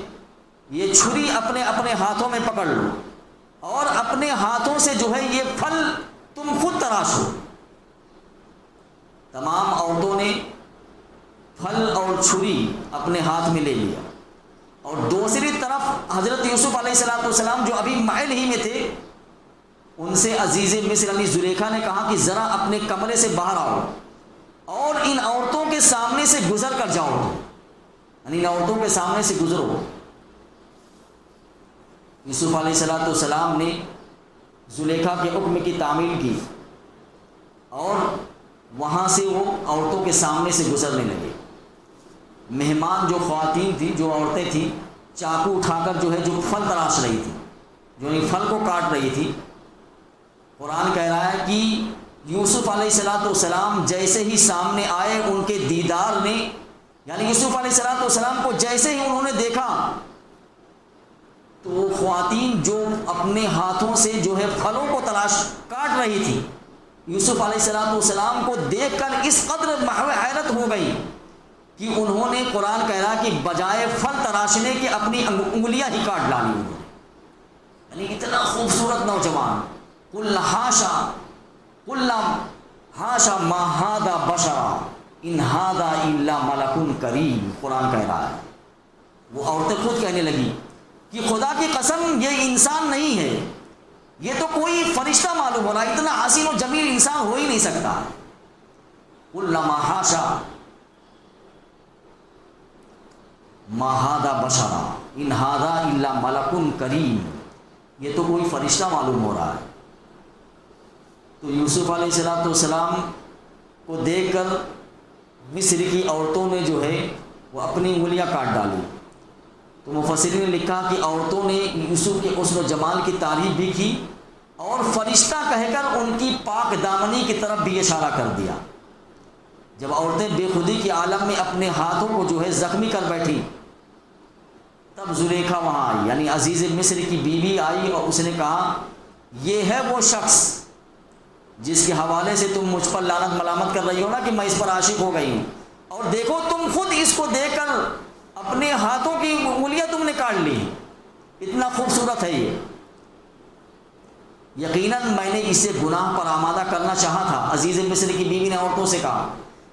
یہ چھری اپنے اپنے ہاتھوں میں پکڑ لو اور اپنے ہاتھوں سے جو ہے یہ پھل تم خود تراشو۔ تمام عورتوں نے پھل اور چھری اپنے ہاتھ میں لے لیا، اور دوسری طرف حضرت یوسف علیہ السلام جو ابھی محل ہی میں تھے، ان سے عزیز مصر یعنی زلیخا نے کہا کہ ذرا اپنے کمرے سے باہر آؤ اور ان عورتوں کے سامنے سے گزر کر جاؤ، یعنی ان عورتوں کے سامنے سے گزرو۔ یوسف علیہ السلام نے زلیخا کے حکم کی تعمیل کی اور وہاں سے وہ عورتوں کے سامنے سے گزرنے لگے۔ مہمان جو خواتین تھیں، جو عورتیں تھیں، چاقو اٹھا کر جو ہے جو پھل تراش رہی تھی، جو ان پھل کو کاٹ رہی تھی، قرآن کہہ رہا ہے کہ یوسف علیہ السلام جیسے ہی سامنے آئے ان کے دیدار نے، یعنی یوسف علیہ السلام کو جیسے ہی انہوں نے دیکھا تو وہ خواتین جو اپنے ہاتھوں سے جو ہے پھلوں کو کاٹ رہی تھی، یوسف علیہ السلام کو دیکھ کر اس قدر محو حیرت ہو گئی کہ انہوں نے قرآن کہہ رہا کہ بجائے پھل تراشنے کے اپنی انگلیاں ہی کاٹ ڈالی انہوں نے، یعنی اتنا خوبصورت نوجوان۔ قل حاشا ما ھذا بشرا ان ھذا الا ملک کریم، قرآن کہہ رہا ہے۔ وہ عورتیں خود کہنے لگی کہ خدا کی قسم یہ انسان نہیں ہے، یہ تو کوئی فرشتہ معلوم ہو رہا ہے، اتنا حسین و جمیل انسان ہو ہی نہیں سکتا۔ قل حاشا ما ھذا بشرا ان ھذا الا ملک کریم، یہ تو کوئی فرشتہ معلوم ہو رہا ہے۔ تو یوسف علیہ السلام کو دیکھ کر مصر کی عورتوں نے جو ہے وہ اپنی انگلیاں کاٹ ڈالی۔ تو مفسرین نے لکھا کہ عورتوں نے یوسف کے حسن و جمال کی تعریف بھی کی اور فرشتہ کہہ کر ان کی پاک دامنی کی طرف بھی اشارہ کر دیا۔ جب عورتیں بے خودی کے عالم میں اپنے ہاتھوں کو جو ہے زخمی کر بیٹھی، تب زلیخا وہاں آئی، یعنی عزیز مصر کی بیوی آئی اور اس نے کہا یہ ہے وہ شخص جس کے حوالے سے تم مجھ پر لعنت ملامت کر رہی ہو نا کہ میں اس پر عاشق ہو گئی ہوں، اور دیکھو تم خود اس کو دیکھ کر اپنے ہاتھوں کی انگلیاں تم نے کاٹ لی، اتنا خوبصورت ہے یہ۔ یقیناً میں نے اسے گناہ پر آمادہ کرنا چاہا تھا، عزیز مصر کی بیوی نے عورتوں سے کہا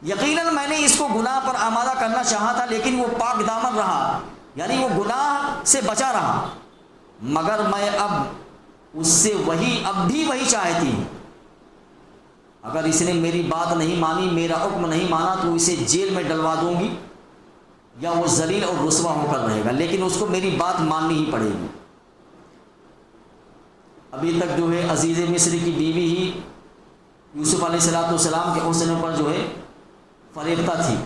یقیناً میں نے اس کو گناہ پر آمادہ کرنا چاہا تھا، لیکن وہ پاک دامن رہا، یعنی وہ گناہ سے بچا رہا، مگر میں اب اس سے اب بھی وہی چاہتی ہوں۔ اگر اس نے میری بات نہیں مانی، میرا حکم نہیں مانا، تو اسے جیل میں ڈلوا دوں گی یا وہ ذلیل اور رسوا ہو کر رہے گا، لیکن اس کو میری بات ماننی ہی پڑے گی۔ ابھی تک جو ہے عزیز مصر کی بیوی ہی یوسف علیہ السلام کے حسن پر جو ہے فریفتہ تھی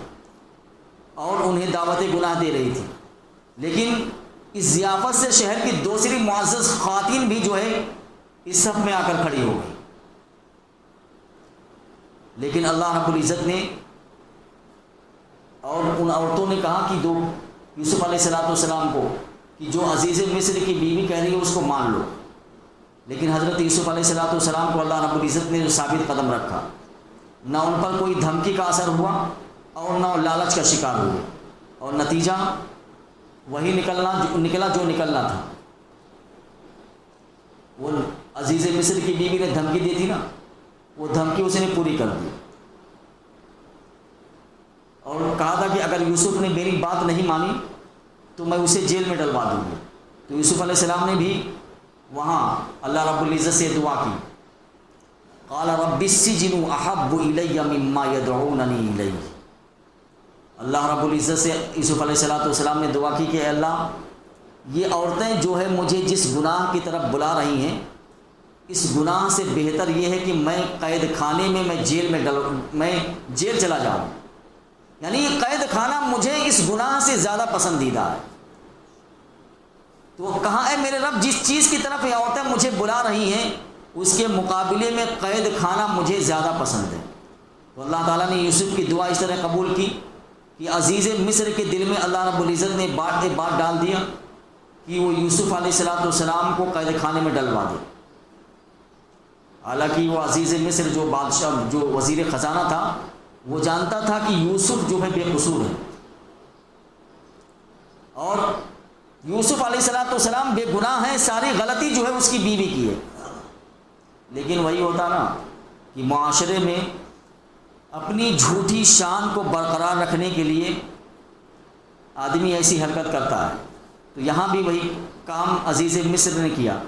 اور انہیں دعوت گناہ دے رہی تھی، لیکن اس ضیافت سے شہر کی دوسری معزز خواتین بھی جو ہے اس صف میں آ کر کھڑی ہو گئی، لیکن اللہ رب العزت نے اور ان عورتوں نے کہا کہ دو یوسف علیہ السلام کو کہ جو عزیز مصر کی بیوی کہہ رہی ہے اس کو مان لو، لیکن حضرت یوسف علیہ السلام کو اللہ رب العزت نے ثابت قدم رکھا، نہ ان پر کوئی دھمکی کا اثر ہوا اور نہ لالچ کا شکار ہوئے، اور نتیجہ وہی نکلا جو نکلنا تھا۔ وہ عزیز مصر کی بیوی نے دھمکی دی تھی نا، وہ دھمکی اس نے پوری کر دی اور کہا تھا کہ اگر یوسف نے میری بات نہیں مانی تو میں اسے جیل میں ڈلوا دوں گی۔ تو یوسف علیہ السلام نے بھی وہاں اللہ رب العزت سے دعا کی، قال رب السجن احب الی مما یدعوننی الیہ۔ اللہ رب العزت سے یوسف علیہ السلام نے دعا کی کہ اے اللہ، یہ عورتیں جو ہے مجھے جس گناہ کی طرف بلا رہی ہیں، اس گناہ سے بہتر یہ ہے کہ میں قید خانے میں میں جیل چلا جاؤں، یعنی یہ قید خانہ مجھے اس گناہ سے زیادہ پسندیدہ ہے۔ تو کہاں ہے میرے رب، جس چیز کی طرف یہ عورتیں مجھے بلا رہی ہیں اس کے مقابلے میں قید خانہ مجھے زیادہ پسند ہے۔ تو اللہ تعالیٰ نے یوسف کی دعا اس طرح قبول کی کہ عزیز مصر کے دل میں اللہ رب العزت نے بات ڈال دیا کہ وہ یوسف علیہ السلام کو قید خانے میں ڈلوا دے۔ حالانکہ وہ عزیز مصر جو بادشاہ جو وزیر خزانہ تھا وہ جانتا تھا کہ یوسف جو ہے بے قصور ہے، اور یوسف علیہ السلام بے گناہ ہے، ساری غلطی جو ہے اس کی بیوی کی ہے، لیکن وہی ہوتا نا کہ معاشرے میں اپنی جھوٹی شان کو برقرار رکھنے کے لیے آدمی ایسی حرکت کرتا ہے۔ تو یہاں بھی وہی کام عزیز مصر نے کیا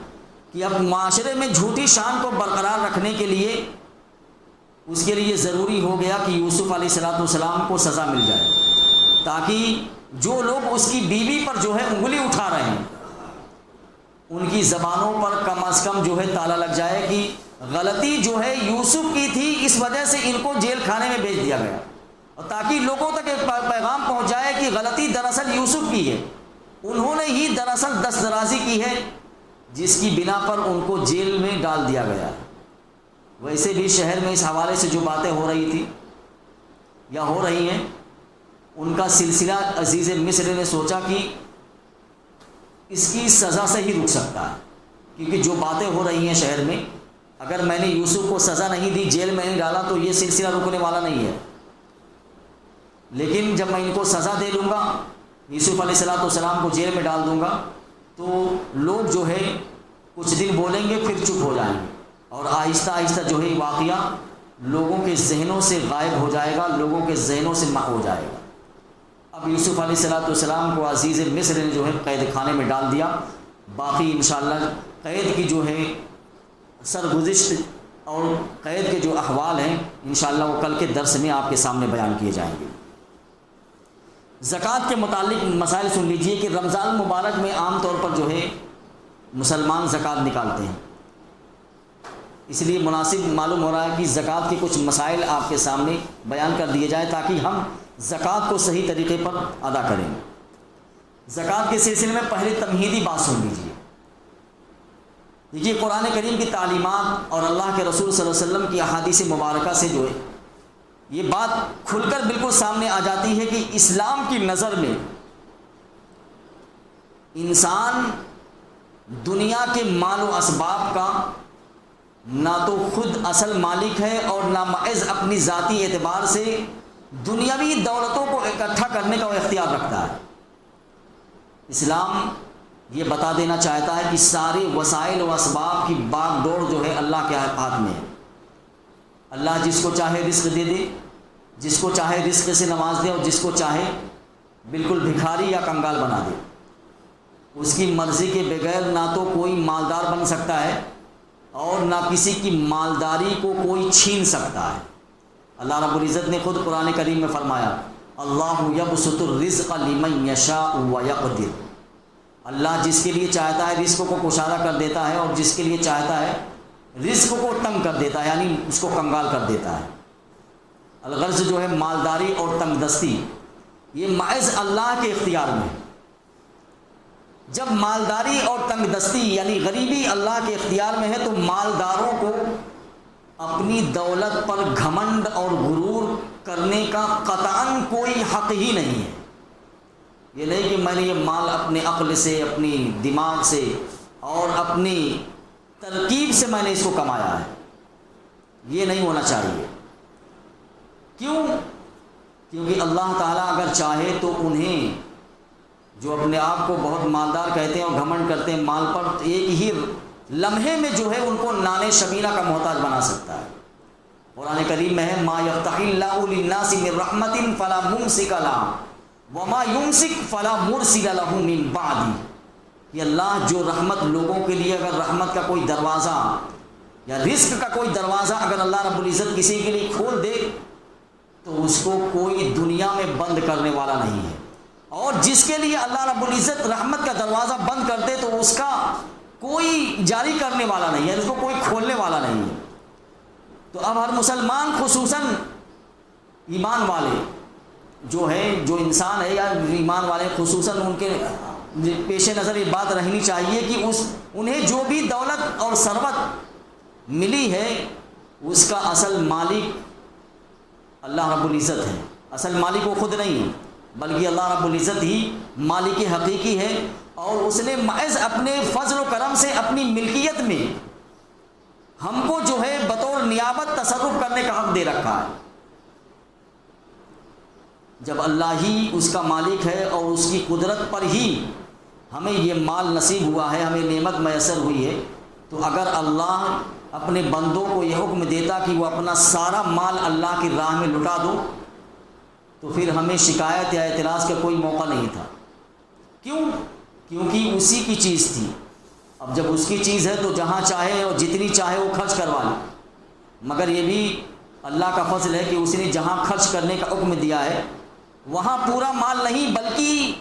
کہ اب معاشرے میں جھوٹی شان کو برقرار رکھنے کے لیے اس کے لیے ضروری ہو گیا کہ یوسف علیہ السلام کو سزا مل جائے، تاکہ جو لوگ اس کی بیوی پر جو ہے انگلی اٹھا رہے ہیں ان کی زبانوں پر کم از کم جو ہے تالا لگ جائے کہ غلطی جو ہے یوسف کی تھی، اس وجہ سے ان کو جیل خانے میں بھیج دیا گیا، اور تاکہ لوگوں تک ایک پیغام پہنچ جائے کہ غلطی دراصل یوسف کی ہے، انہوں نے ہی دراصل دست درازی کی ہے جس کی بنا پر ان کو جیل میں ڈال دیا گیا۔ ویسے بھی شہر میں اس حوالے سے جو باتیں ہو رہی تھی یا ہو رہی ہیں ان کا سلسلہ عزیز مصر نے سوچا کہ اس کی سزا سے ہی رک سکتا ہے، کیونکہ جو باتیں ہو رہی ہیں شہر میں، اگر میں نے یوسف کو سزا نہیں دی، جیل میں نہیں ڈالا تو یہ سلسلہ رکنے والا نہیں ہے، لیکن جب میں ان کو سزا دے لوں گا، یوسف علیہ السلام کو جیل میں ڈال دوں گا، تو لوگ جو ہے کچھ دن بولیں گے پھر چپ ہو جائیں گے، اور آہستہ آہستہ جو ہے واقعہ لوگوں کے ذہنوں سے غائب ہو جائے گا، لوگوں کے ذہنوں سے محو ہو جائے گا۔ اب یوسف علیہ السلام کو عزیز مصر نے جو ہے قید خانے میں ڈال دیا، باقی انشاءاللہ قید کی جو ہے سرگزشت اور قید کے جو احوال ہیں انشاءاللہ وہ کل کے درس میں آپ کے سامنے بیان کیے جائیں گے۔ زکوٰۃ کے متعلق مسائل سن لیجئے کہ رمضان المبارک میں عام طور پر جو ہے مسلمان زکوٰۃ نکالتے ہیں، اس لیے مناسب معلوم ہو رہا ہے کہ زکوٰۃ کے کچھ مسائل آپ کے سامنے بیان کر دیے جائیں تاکہ ہم زکوٰۃ کو صحیح طریقے پر ادا کریں۔ زکوٰۃ کے سلسلے میں پہلے تمہیدی بات سن لیجیے۔ دیکھیے قرآن کریم کی تعلیمات اور اللہ کے رسول صلی اللہ علیہ وسلم کی احادیث مبارکہ سے جو ہے یہ بات کھل کر بالکل سامنے آ جاتی ہے کہ اسلام کی نظر میں انسان دنیا کے مال و اسباب کا نہ تو خود اصل مالک ہے اور نہ محض اپنی ذاتی اعتبار سے دنیاوی دولتوں کو اکٹھا کرنے کا وہ اختیار رکھتا ہے۔ اسلام یہ بتا دینا چاہتا ہے کہ سارے وسائل و اسباب کی باغ ڈور جو ہے اللہ کے ہاتھ میں ہے۔ اللہ جس کو چاہے رزق دے دے، جس کو چاہے رزق سے نواز دے، اور جس کو چاہے بالکل بھکاری یا کنگال بنا دے۔ اس کی مرضی کے بغیر نہ تو کوئی مالدار بن سکتا ہے اور نہ کسی کی مالداری کو کوئی چھین سکتا ہے۔ اللہ رب العزت نے خود قرآن کریم میں فرمایا، اللہ یبسط الرزق لمن یشاء ویقدر، اللہ جس کے لیے چاہتا ہے رزق کو کشادہ کر دیتا ہے، اور جس کے لیے چاہتا ہے رزق کو تنگ کر دیتا ہے، یعنی اس کو کنگال کر دیتا ہے۔ الغرض جو ہے مالداری اور تنگ دستی، یہ محض اللہ کے اختیار میں ہے۔ جب مالداری اور تنگ دستی یعنی غریبی اللہ کے اختیار میں ہے تو مالداروں کو اپنی دولت پر گھمنڈ اور غرور کرنے کا قطعاً کوئی حق ہی نہیں ہے۔ یہ نہیں کہ میں نے یہ مال اپنے عقل سے، اپنی دماغ سے اور اپنی ترکیب سے میں نے اس کو کمایا ہے، یہ نہیں ہونا چاہیے۔ کیوں؟ کیونکہ اللہ تعالیٰ اگر چاہے تو انہیں جو اپنے آپ کو بہت مالدار کہتے ہیں اور گھمنڈ کرتے ہیں مال پر، ایک ہی لمحے میں جو ہے ان کو نان شبینہ کا محتاج بنا سکتا ہے۔ قرآن کریم میں ہے ما یفتح اللہ للناس من رحمت فلا ممسک لہا وما یمسک فلا مرسل لہ من بعدہ، کہ اللہ جو رحمت لوگوں کے لیے اگر رحمت کا کوئی دروازہ یا رزق کا کوئی دروازہ اگر اللہ رب العزت کسی کے لیے کھول دے تو اس کو کوئی دنیا میں بند کرنے والا نہیں ہے، اور جس کے لیے اللہ رب العزت رحمت کا دروازہ بند کر دے تو اس کا کوئی جاری کرنے والا نہیں ہے، اس کو کوئی کھولنے والا نہیں ہے۔ تو اب ہر مسلمان خصوصاً ایمان والے جو ہے، جو انسان ہے یا ایمان والے خصوصاً ان کے پیش نظر یہ بات رہنی چاہیے کہ انہیں جو بھی دولت اور ثروت ملی ہے اس کا اصل مالک اللہ رب العزت ہے۔ اصل مالک وہ خود نہیں ہے بلکہ اللہ رب العزت ہی مالک حقیقی ہے، اور اس نے محض اپنے فضل و کرم سے اپنی ملکیت میں ہم کو جو ہے بطور نیابت تصرف کرنے کا حق دے رکھا ہے۔ جب اللہ ہی اس کا مالک ہے اور اس کی قدرت پر ہی ہمیں یہ مال نصیب ہوا ہے، ہمیں نعمت میسر ہوئی ہے، تو اگر اللہ اپنے بندوں کو یہ حکم دیتا کہ وہ اپنا سارا مال اللہ کی راہ میں لٹا دو تو پھر ہمیں شکایت یا اعتراض کا کوئی موقع نہیں تھا۔ کیوں؟ کیونکہ اسی کی چیز تھی۔ اب جب اس کی چیز ہے تو جہاں چاہے اور جتنی چاہے وہ خرچ کروا لے، مگر یہ بھی اللہ کا فضل ہے کہ اس نے جہاں خرچ کرنے کا حکم دیا ہے وہاں پورا مال نہیں بلکہ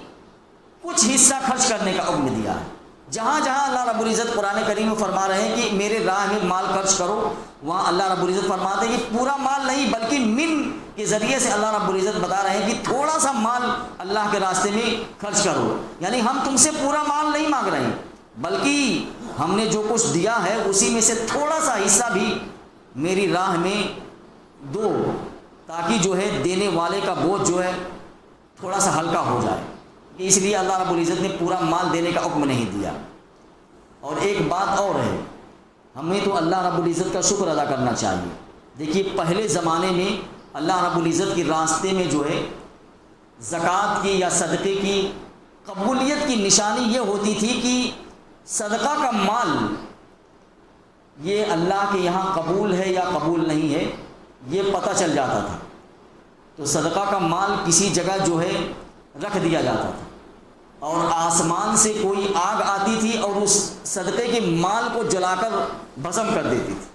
کچھ حصہ خرچ کرنے کا حکم دیا ہے۔ جہاں جہاں اللہ رب العزت قرآن کریم میں فرما رہے ہیں کہ میرے راہ میں مال خرچ کرو، وہاں اللہ رب العزت فرماتے ہیں کہ پورا مال نہیں بلکہ من کے ذریعے سے اللہ رب العزت بتا رہے ہیں کہ تھوڑا سا مال اللہ کے راستے میں خرچ کرو، یعنی ہم تم سے پورا مال نہیں مانگ رہے ہیں بلکہ ہم نے جو کچھ دیا ہے اسی میں سے تھوڑا سا حصہ بھی میری راہ میں دو، تاکہ جو ہے دینے والے کا بوجھ جو ہے تھوڑا سا ہلکا ہو جائے۔ اس لیے اللہ رب العزت نے پورا مال دینے کا حکم نہیں دیا۔ اور ایک بات اور ہے، ہمیں تو اللہ رب العزت کا شکر ادا کرنا چاہیے۔ دیکھیے پہلے زمانے میں اللہ رب العزت کے راستے میں جو ہے زکوٰۃ کی یا صدقے کی قبولیت کی نشانی یہ ہوتی تھی کہ صدقہ کا مال یہ اللہ کے یہاں قبول ہے یا قبول نہیں ہے یہ پتہ چل جاتا تھا۔ تو صدقہ کا مال کسی جگہ جو ہے رکھ دیا جاتا تھا، اور آسمان سے کوئی آگ آتی تھی اور اس صدقے کے مال کو جلا کر بھسم کر دیتی تھی،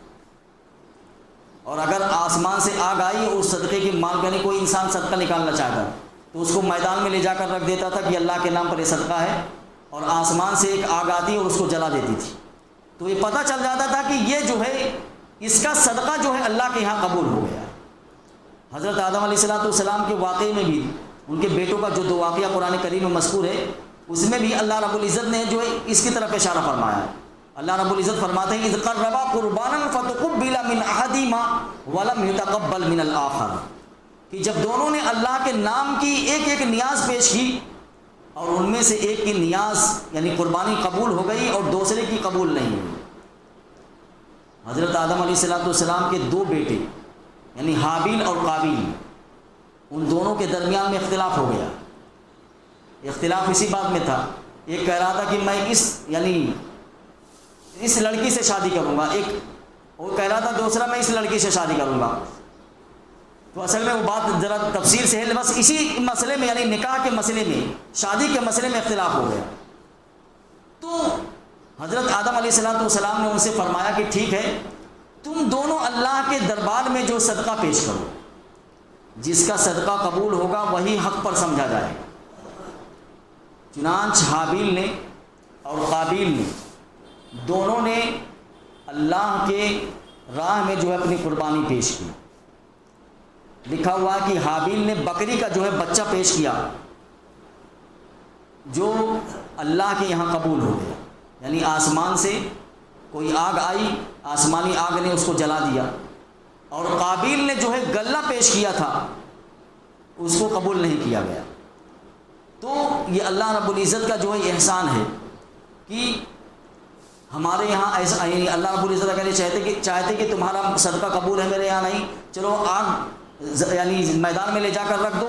اور اگر آسمان سے آگ آئی اور اس صدقے کے مال یعنی کوئی انسان صدقہ نکالنا چاہتا تو اس کو میدان میں لے جا کر رکھ دیتا تھا کہ اللہ کے نام پر یہ صدقہ ہے، اور آسمان سے ایک آگ آتی اور اس کو جلا دیتی تھی، تو یہ پتہ چل جاتا تھا کہ یہ جو ہے اس کا صدقہ جو ہے اللہ کے یہاں قبول ہو گیا۔ حضرت آدم علیہ السلام کے واقعے میں بھی ان کے بیٹوں کا جو دو واقعہ قرآن کریم میں مذکور ہے اس میں بھی اللہ رب العزت نے جو ہے اس کی طرف اشارہ فرمایا ہے۔ اللہ رب العزت فرماتے ہیں اذ قربا قربانا فتقبل من احدهما ولم يتقبل من الاخر، کہ جب دونوں نے اللہ کے نام کی ایک ایک نیاز پیش کی اور ان میں سے ایک کی نیاز یعنی قربانی قبول ہو گئی اور دوسرے کی قبول نہیں ہوئی۔ حضرت آدم علیہ السلام کے دو بیٹے یعنی حابیل اور قابیل، ان دونوں کے درمیان میں اختلاف ہو گیا۔ اختلاف اسی بات میں تھا، ایک کہہ رہا تھا کہ میں اس لڑکی سے شادی کروں گا، ایک اور کہہ رہا تھا دوسرا میں اس لڑکی سے شادی کروں گا۔ تو اصل میں وہ بات ذرا تفصیل سے ہے، بس اسی مسئلے میں یعنی نکاح کے مسئلے میں، شادی کے مسئلے میں اختلاف ہو گیا۔ تو حضرت آدم علیہ السلام نے ان سے فرمایا کہ ٹھیک ہے، تم دونوں اللہ کے دربار میں جو صدقہ پیش کرو، جس کا صدقہ قبول ہوگا وہی حق پر سمجھا جائے گا۔ چنانچہ حابیل نے اور قابیل نے، دونوں نے اللہ کے راہ میں جو ہے اپنی قربانی پیش کی۔ لکھا ہوا کہ حابیل نے بکری کا جو ہے بچہ پیش کیا جو اللہ کے یہاں قبول ہو گیا، یعنی آسمان سے کوئی آگ آئی، آسمانی آگ نے اس کو جلا دیا، اور قابیل نے جو ہے غلہ پیش کیا تھا اس کو قبول نہیں کیا گیا۔ تو یہ اللہ رب العزت کا جو ہے احسان ہے کہ ہمارے یہاں ایسا، یعنی اللہ رب العزت اگر چاہتے کہ تمہارا صدقہ قبول ہے میرے یہاں نہیں، چلو آگ یعنی میدان میں لے جا کر رکھ دو،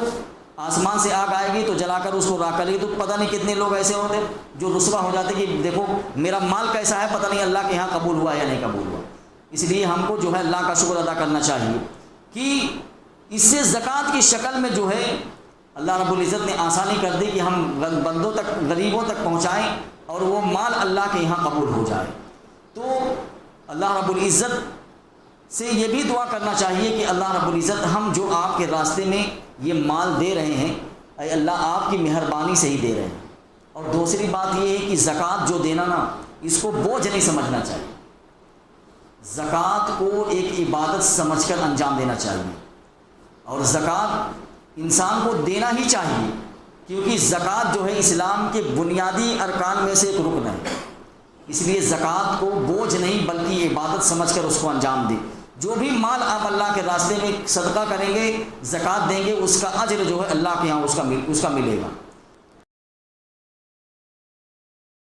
آسمان سے آگ آئے گی تو جلا کر اس کو راکھ کرے گی، تو پتہ نہیں کتنے لوگ ایسے ہوتے جو رسوا ہو جاتے کہ دیکھو میرا مال کیسا ہے، پتہ نہیں اللہ کے یہاں قبول ہوا یا نہیں قبول ہوا۔ اس لیے ہم کو جو ہے اللہ کا شکر ادا کرنا چاہیے کہ اس سے زکوٰۃ کی شکل میں جو ہے اللہ رب العزت نے آسانی کر دی کہ ہم بندوں تک، غریبوں تک پہنچائیں اور وہ مال اللہ کے یہاں قبول ہو جائے۔ تو اللہ رب العزت سے یہ بھی دعا کرنا چاہیے کہ اللہ رب العزت ہم جو آپ کے راستے میں یہ مال دے رہے ہیں، اے اللہ آپ کی مہربانی سے ہی دے رہے ہیں۔ اور دوسری بات یہ ہے کہ زکوٰۃ جو دینا نا، اس کو بوجھ نہیں سمجھنا چاہیے، زکوٰۃ کو ایک عبادت سمجھ کر انجام دینا چاہیے، اور زکوٰۃ انسان کو دینا ہی چاہیے، کیونکہ زکوٰۃ جو ہے اسلام کے بنیادی ارکان میں سے ایک رکن ہے۔ اس لیے زکوٰۃ کو بوجھ نہیں بلکہ عبادت سمجھ کر اس کو انجام دیں۔ جو بھی مال آپ اللہ کے راستے میں صدقہ کریں گے، زکوٰۃ دیں گے، اس کا اجر جو ہے اللہ کے یہاں اس کا ملے گا۔